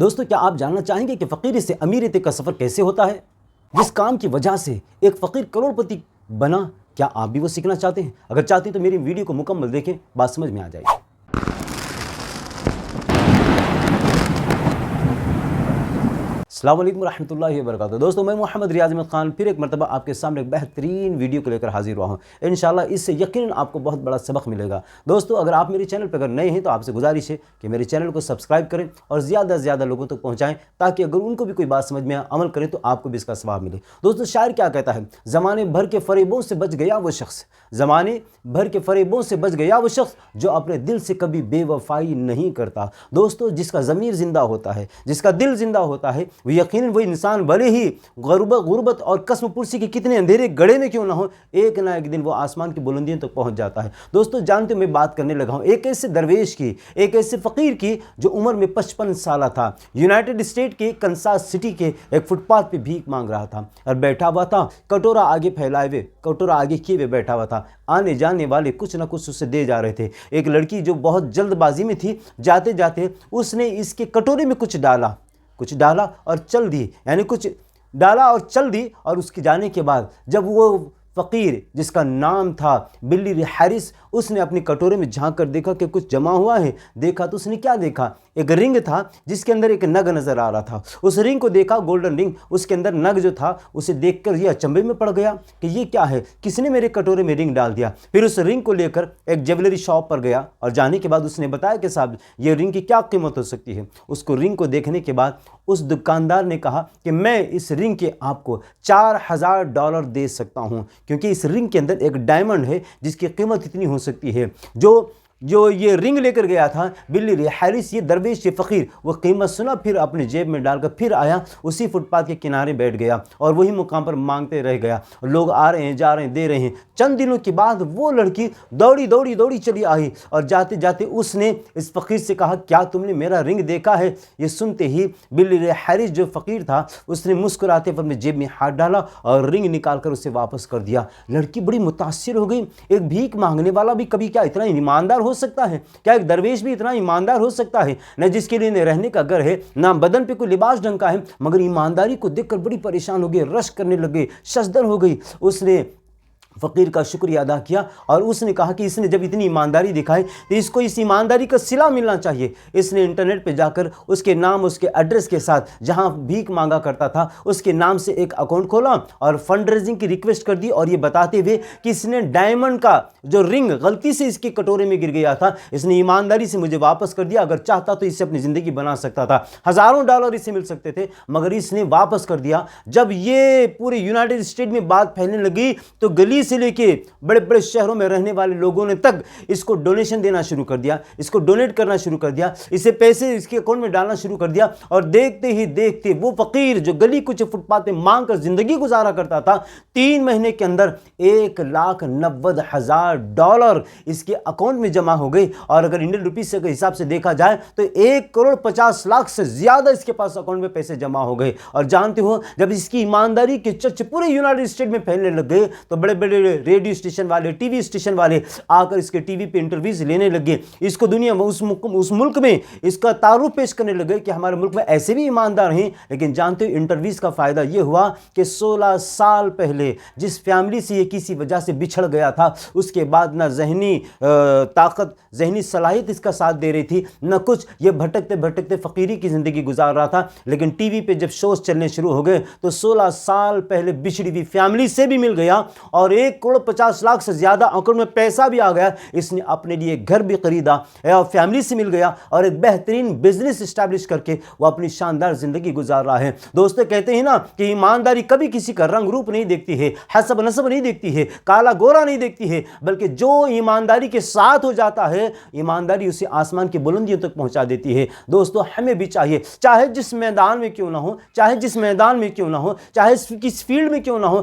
دوستو کیا آپ جاننا چاہیں گے کہ فقیر سے امیریت کا سفر کیسے ہوتا ہے؟ جس کام کی وجہ سے ایک فقیر کروڑپتی بنا، کیا آپ بھی وہ سیکھنا چاہتے ہیں؟ اگر چاہتے ہیں تو میری ویڈیو کو مکمل دیکھیں، بات سمجھ میں آ جائے گی۔ السلام علیکم ورحمۃ اللہ وبرکاتہ۔ دوستو میں محمد ریاض احمد خان پھر ایک مرتبہ آپ کے سامنے ایک بہترین ویڈیو کو لے کر حاضر ہوا ہوں۔ انشاءاللہ اس سے یقیناً آپ کو بہت بڑا سبق ملے گا۔ دوستو اگر آپ میرے چینل پر اگر نئے ہیں تو آپ سے گزارش ہے کہ میرے چینل کو سبسکرائب کریں اور زیادہ سے زیادہ لوگوں تک پہنچائیں، تاکہ اگر ان کو بھی کوئی بات سمجھ میں عمل کریں تو آپ کو بھی اس کا ثواب ملے۔ دوستو شاعر کیا کہتا ہے؟ زمانے بھر کے فریبوں سے بچ گیا وہ شخص، زمانے بھر کے فریبوں سے بچ گیا وہ شخص جو اپنے دل سے کبھی بے وفائی نہیں کرتا۔ دوستو جس کا ضمیر زندہ ہوتا ہے، جس کا دل زندہ ہوتا ہے، وہ یقیناً وہ انسان بھلے ہی غربت اور قسم پرسی کے کتنے اندھیرے گڑھے میں کیوں نہ ہو، ایک نہ ایک دن وہ آسمان کی بلندیوں تک پہنچ جاتا ہے۔ دوستو جانتے میں بات کرنے لگا ہوں ایک ایسے درویش کی، ایک ایسے فقیر کی جو عمر میں 55 سالہ تھا، یونائٹڈ اسٹیٹ کے کنساس سٹی کے ایک فٹ پاتھ پہ بھیک مانگ رہا تھا اور بیٹھا ہوا تھا، کٹورا آگے پھیلائے ہوئے، کٹورا آگے کیے ہوئے بیٹھا ہوا تھا۔ آنے جانے والے کچھ نہ کچھ اسے دے جا رہے تھے۔ ایک لڑکی جو بہت جلد بازی میں تھی، جاتے جاتے اس نے اس کے کٹورے میں کچھ ڈالا اور چل دی، یعنی کچھ ڈالا اور چل دی۔ اور اس کے جانے کے بعد جب وہ فقیر جس کا نام تھا بلی ہیرس، اس نے اپنی کٹورے میں جھانک کر دیکھا کہ کچھ جمع ہوا ہے۔ دیکھا تو اس نے کیا دیکھا؟ ایک رنگ تھا جس کے اندر ایک نگ نظر آ رہا تھا۔ اس رنگ کو دیکھا، گولڈن رنگ، اس کے اندر نگ جو تھا اسے دیکھ کر یہ اچنبھے میں پڑ گیا کہ یہ کیا ہے، کس نے میرے کٹورے میں رنگ ڈال دیا۔ پھر اس رنگ کو لے کر ایک جیولری شاپ پر گیا اور جانے کے بعد اس نے بتایا کہ صاحب یہ رنگ کی کیا قیمت ہو سکتی ہے۔ اس کو رنگ کو دیکھنے کے بعد اس دکاندار نے کہا کہ میں اس رنگ کے آپ کو $4000 دے سکتا ہوں، کیونکہ اس رنگ کے اندر ایک ڈائمنڈ ہے جس کی قیمت اتنی ہو سکتی ہے۔ جو یہ رنگ لے کر گیا تھا بلی ہیرس، یہ درویش، یہ فقیر، وہ قیمت سنا، پھر اپنے جیب میں ڈال کر پھر آیا، اسی فٹ پاتھ کے کنارے بیٹھ گیا اور وہی مقام پر مانگتے رہ گیا۔ لوگ آ رہے ہیں، جا رہے ہیں، دے رہے ہیں۔ چند دنوں کے بعد وہ لڑکی دوڑی چلی آئی اور جاتے جاتے اس نے اس فقیر سے کہا کیا تم نے میرا رنگ دیکھا ہے؟ یہ سنتے ہی بلی ہیرس جو فقیر تھا اس نے مسکراتے پر میں جیب میں ہاتھ ڈالا اور رنگ نکال کر اسے واپس کر دیا۔ لڑکی بڑی متاثر ہو گئی۔ ایک بھیک مانگنے والا بھی کبھی کیا اتنا ایماندار ہو سکتا ہے؟ کیا ایک درویش بھی اتنا ایماندار ہو سکتا ہے؟ نہ جس کے لیے نہ رہنے کا گھر ہے، نہ بدن پہ کوئی لباس ڈھنگ کا ہے، مگر ایمانداری کو دیکھ کر بڑی پریشان ہو گئی، رشک کرنے لگے، ششدر ہو گئی۔ اس نے فقیر کا شکریہ ادا کیا اور اس نے کہا کہ اس نے جب اتنی ایمانداری دکھائی تو اس کو اس ایمانداری کا صلہ ملنا چاہیے۔ اس نے انٹرنیٹ پہ جا کر اس کے نام، اس کے ایڈریس کے ساتھ جہاں بھیک مانگا کرتا تھا اس کے نام سے ایک اکاؤنٹ کھولا اور فنڈ ریزنگ کی ریکویسٹ کر دی، اور یہ بتاتے ہوئے کہ اس نے ڈائمنڈ کا جو رنگ غلطی سے اس کے کٹورے میں گر گیا تھا، اس نے ایمانداری سے مجھے واپس کر دیا، اگر چاہتا تو اس سے اپنی زندگی بنا سکتا تھا، $1000 اسے مل سکتے تھے، مگر اس نے واپس کر دیا۔ جب یہ پورے یونائٹڈ اسٹیٹ میں بات پھیلنے لگی تو گلی سے لے کے بڑے بڑے شہروں میں رہنے والے لوگوں نے تک اس کو ڈونیشن دینا شروع کر دیا، اس کو ڈونیٹ کرنا شروع کر دیا، اسے پیسے اس کے اکاؤنٹ میں ڈالنا شروع کر دیا۔ اور دیکھتے ہی دیکھتے وہ فقیر جو گلی کچھ فٹ پاتھ میں مانگ کر زندگی گزارا کرتا تھا، 3 مہینے کے اندر $1,90,000 اس کے اکاؤنٹ میں جمع ہو گئی۔ اور اگر انڈین روپیز سے حساب سے دیکھا جائے تو 1,50,00,000 سے زیادہ اس کے پاس اکاؤنٹ میں پیسے جمع ہو گئے۔ اور جانتے ہو جب اس کی ایمانداری کے چرچ پورے یونائٹڈ اسٹیٹ میں پھیلنے لگ گئے تو بڑے بڑے ریڈیو اسٹیشن والے، ٹی وی اسٹیشن والے آ کر اس کے ٹی وی پہ انٹرویوز لینے لگے، اس کو دنیا میں اس ملک میں اس کا تعارف پیش کرنے لگے کہ ہمارے ملک میں ایسے بھی ایماندار ہیں۔ لیکن جانتے ہو انٹرویوز کا فائدہ یہ ہوا کہ 16 سال پہلے جس فیملی سے یہ کسی وجہ سے بچھڑ گیا تھا، اس کے بعد نہ ذہنی طاقت، ذہنی صلاحیت اس کا ساتھ دے رہی تھی، نہ کچھ، یہ بھٹکتے بھٹکتے فقیری کی زندگی گزار رہا تھا۔ لیکن ٹی وی پہ جب شوز چلنے شروع ہو گئے تو 16 سال پہلے بچھڑی ہوئی فیملی سے بھی مل گیا اور 1,50,00,000 سے زیادہ اکاؤنٹ میں پیسہ بھی آ گیا۔ اس نے اپنے لیے گھر بھی خریدا اور فیملی سے مل گیا اور ایک بہترین بزنس اسٹیبلش کر کے وہ اپنی شاندار زندگی گزار رہا ہے۔ دوستو کہتے ہیں نا کہ ایمانداری کبھی کسی کا رنگ روپ نہیں دیکھتی ہے، حسب نسب نہیں دیکھتی ہے، کالا گورا نہیں دیکھتی ہے، بلکہ جو ایمانداری کے ساتھ ہو جاتا ہے ایمانداری اسے آسمان کی بلندیوں تک پہنچا دیتی ہے۔ دوستو ہمیں بھی چاہیے، چاہے جس میدان میں کیوں نہ ہو، چاہے کس فیلڈ میں کیوں نہ ہو،